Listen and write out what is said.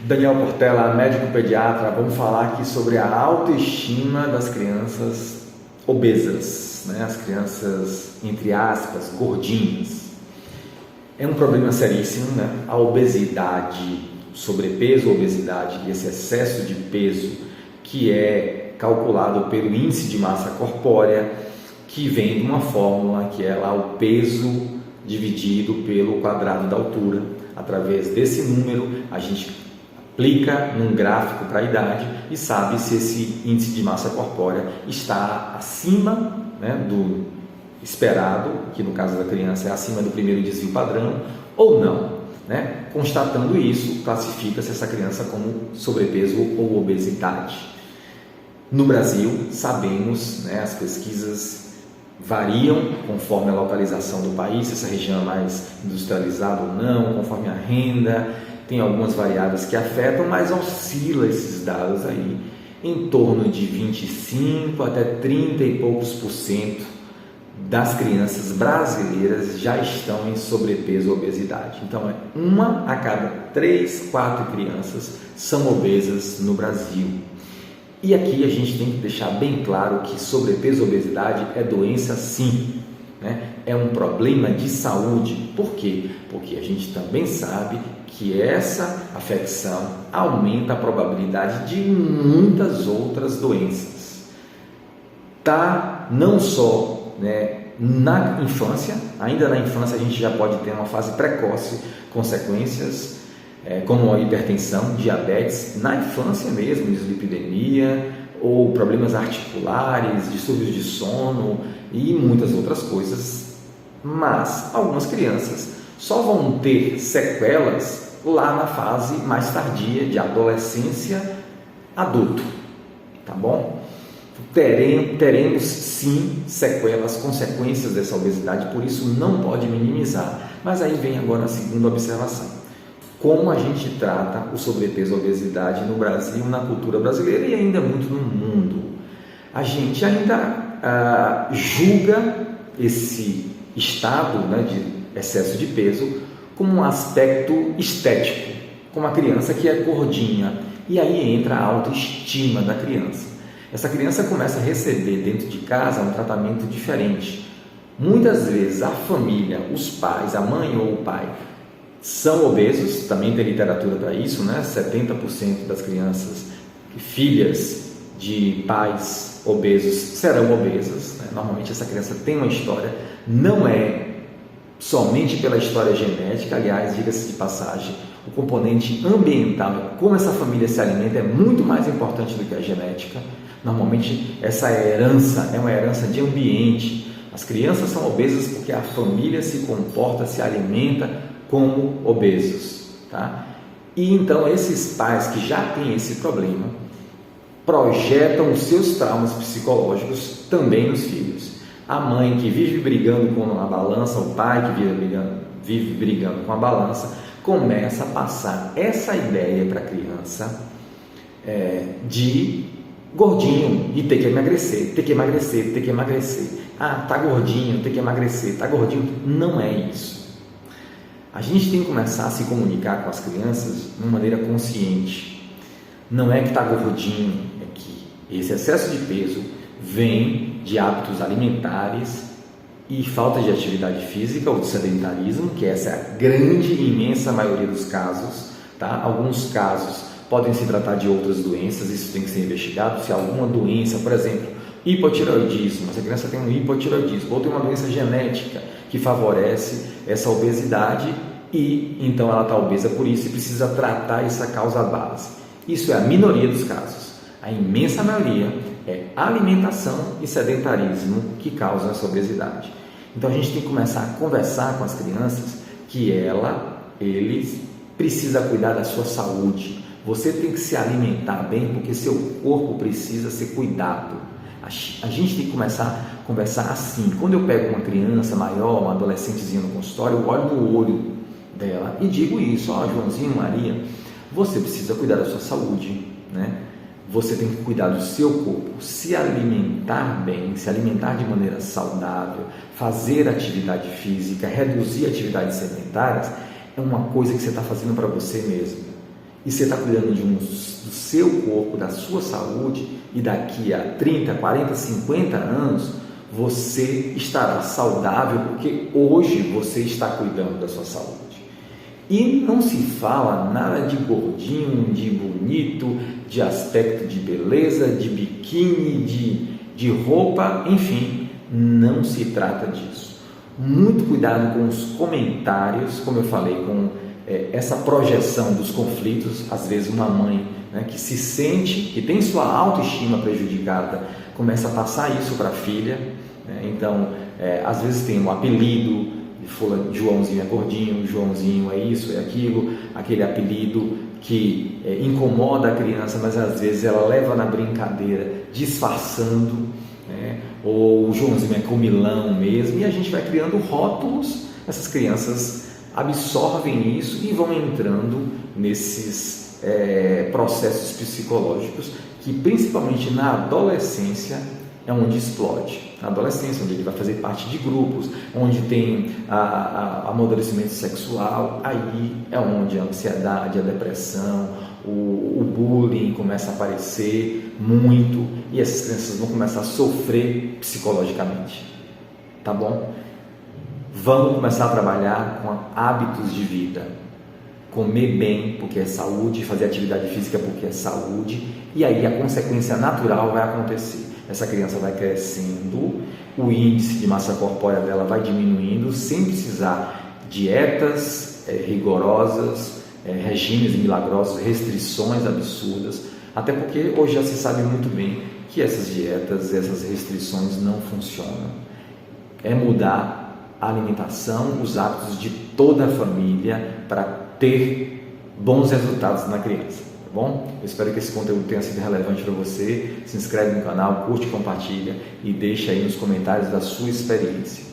Daniel Portela, médico pediatra. Vamos falar aqui sobre a autoestima das crianças obesas, né? As crianças, entre aspas, gordinhas. É um problema seríssimo, né? A obesidade, sobrepeso, obesidade e esse excesso de peso que é calculado pelo índice de massa corpórea, que vem de uma fórmula que é lá o peso dividido pelo quadrado da altura. Através desse número a gente aplica num gráfico para a idade e sabe se esse índice de massa corpórea está acima, né, do esperado, que no caso da criança é acima do primeiro desvio padrão, ou não, né? Constatando isso, classifica-se essa criança como sobrepeso ou obesidade. No Brasil, sabemos, né, as pesquisas variam conforme a localização do país, se essa região é mais industrializada ou não, conforme a renda. Tem algumas variáveis que afetam, mas oscila esses dados aí em torno de 25 até 30 e poucos % das crianças brasileiras já estão em sobrepeso ou obesidade. Então, uma a cada 3, 4 crianças são obesas no Brasil. E aqui a gente tem que deixar bem claro que sobrepeso ou obesidade é doença sim, né? É um problema de saúde. Por quê? Porque a gente também sabe que essa afecção aumenta a probabilidade de muitas outras doenças. Tá não só, né, na infância, ainda na infância a gente já pode ter uma fase precoce, consequências como a hipertensão, diabetes, na infância mesmo, dislipidemia, ou problemas articulares, distúrbios de sono e muitas outras coisas. Mas algumas crianças só vão ter sequelas lá na fase mais tardia de adolescência adulto, tá bom? Teremos sim sequelas, consequências dessa obesidade, por isso não pode minimizar. Mas aí vem agora a segunda observação. Como a gente trata o sobrepeso e a obesidade no Brasil, na cultura brasileira e ainda muito no mundo? A gente ainda julga esse estado, né, de excesso de peso como um aspecto estético, como a criança que é gordinha. E aí entra a autoestima da criança. Essa criança começa a receber dentro de casa um tratamento diferente. Muitas vezes a família, os pais, a mãe ou o pai, são obesos, também tem literatura para isso, né? 70% das crianças, filhas de pais obesos, serão obesas, né? Normalmente essa criança tem uma história, não é somente pela história genética, aliás, diga-se de passagem, o componente ambiental, como essa família se alimenta, é muito mais importante do que a genética. Normalmente essa herança é uma herança de ambiente. As crianças são obesas porque a família se comporta, se alimenta como obesos, tá? E então esses pais que já têm esse problema projetam os seus traumas psicológicos também nos filhos. A mãe que vive brigando com a balança, o pai que vive brigando com a balança, começa a passar essa ideia para a criança de gordinho e ter que emagrecer, ter que emagrecer, ter que emagrecer. Ah, tá gordinho, tem que emagrecer, tá gordinho. Não é isso. A gente tem que começar a se comunicar com as crianças de uma maneira consciente. Não é que está gordinho, é que esse excesso de peso vem de hábitos alimentares e falta de atividade física ou de sedentarismo, que essa é a grande e imensa maioria dos casos, tá? Alguns casos podem se tratar de outras doenças, isso tem que ser investigado. Se alguma doença, por exemplo, hipotireoidismo, essa criança tem um hipotireoidismo ou tem uma doença genética que favorece essa obesidade e então ela está obesa por isso e precisa tratar essa causa base. Isso é a minoria dos casos. A imensa maioria é alimentação e sedentarismo que causam essa obesidade. Então a gente tem que começar a conversar com as crianças que eles precisam cuidar da sua saúde. Você tem que se alimentar bem porque seu corpo precisa ser cuidado. A gente tem que começar a conversar assim. Quando eu pego uma criança maior, uma adolescentezinha no consultório, eu olho no olho dela e digo isso: ó, Joãozinho, Maria, você precisa cuidar da sua saúde, né? Você tem que cuidar do seu corpo, se alimentar bem, se alimentar de maneira saudável, fazer atividade física, reduzir atividades sedentárias, é uma coisa que você está fazendo para você mesmo. e você está cuidando do seu corpo, da sua saúde, e daqui a 30, 40, 50 anos, você estará saudável, porque hoje você está cuidando da sua saúde. E não se fala nada de gordinho, de bonito, de aspecto de beleza, de biquíni, de roupa, enfim, não se trata disso. Muito cuidado com os comentários, como eu falei, com essa projeção dos conflitos. Às vezes uma mãe, né, que se sente, que tem sua autoestima prejudicada, começa a passar isso para a filha, né? Então, às vezes tem um apelido, Joãozinho é gordinho, Joãozinho é isso, é aquilo, aquele apelido que incomoda a criança, mas às vezes ela leva na brincadeira, disfarçando, né? Ou o Joãozinho é comilão mesmo, e a gente vai criando rótulos. Essas crianças absorvem isso e vão entrando nesses processos psicológicos que, principalmente na adolescência, é onde explode. Na adolescência, onde ele vai fazer parte de grupos, onde tem amadurecimento sexual, aí é onde a ansiedade, a depressão, o bullying começa a aparecer muito, e essas crianças vão começar a sofrer psicologicamente. Tá bom? Vamos começar a trabalhar com hábitos de vida. Comer bem, porque é saúde, fazer atividade física, porque é saúde, e aí a consequência natural vai acontecer. Essa criança vai crescendo, o índice de massa corpórea dela vai diminuindo, sem precisar dietas rigorosas, regimes milagrosos, restrições absurdas, até porque hoje já se sabe muito bem que essas dietas, essas restrições não funcionam. É mudar a alimentação, os hábitos de toda a família para ter bons resultados na criança. Bom, eu espero que esse conteúdo tenha sido relevante para você. Se inscreve no canal, curte, compartilha e deixa aí nos comentários da sua experiência.